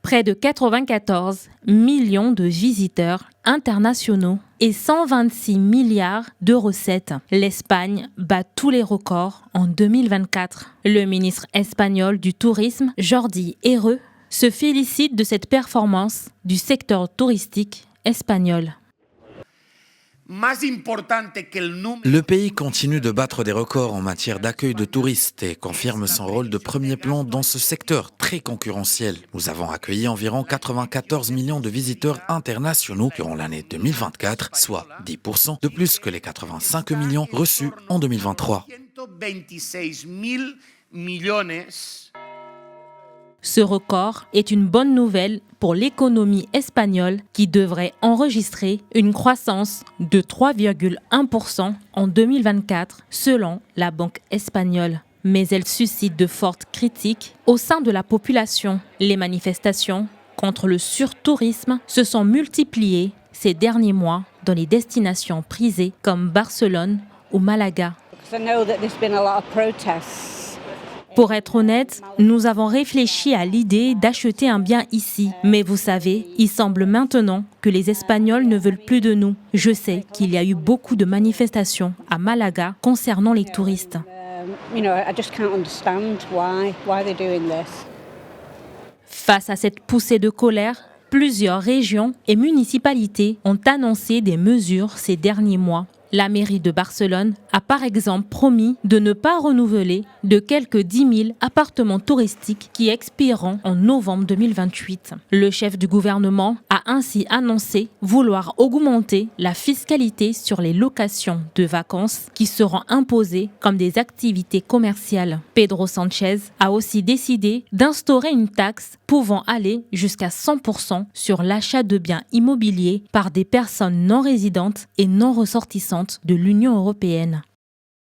Près de 94 millions de visiteurs internationaux et 126 milliards de recettes. L'Espagne bat tous les records en 2024. Le ministre espagnol du Tourisme, Jordi Hereu, se félicite de cette performance du secteur touristique espagnol. Le pays continue de battre des records en matière d'accueil de touristes et confirme son rôle de premier plan dans ce secteur très concurrentiel. Nous avons accueilli environ 94 millions de visiteurs internationaux durant l'année 2024, soit 10% de plus que les 85 millions reçus en 2023. Ce record est une bonne nouvelle pour l'économie espagnole qui devrait enregistrer une croissance de 3,1% en 2024 selon la Banque espagnole. Mais elle suscite de fortes critiques au sein de la population. Les manifestations contre le surtourisme se sont multipliées ces derniers mois dans les destinations prisées comme Barcelone ou Malaga. Pour être honnête, nous avons réfléchi à l'idée d'acheter un bien ici. Mais vous savez, il semble maintenant que les Espagnols ne veulent plus de nous. Je sais qu'il y a eu beaucoup de manifestations à Malaga concernant les touristes. Face à cette poussée de colère, plusieurs régions et municipalités ont annoncé des mesures ces derniers mois. La mairie de Barcelone a par exemple promis de ne pas renouveler de quelques 10 000 appartements touristiques qui expireront en novembre 2028. Le chef du gouvernement a ainsi annoncé vouloir augmenter la fiscalité sur les locations de vacances qui seront imposées comme des activités commerciales. Pedro Sánchez a aussi décidé d'instaurer une taxe pouvant aller jusqu'à 100% sur l'achat de biens immobiliers par des personnes non résidentes et non ressortissantes de l'Union européenne.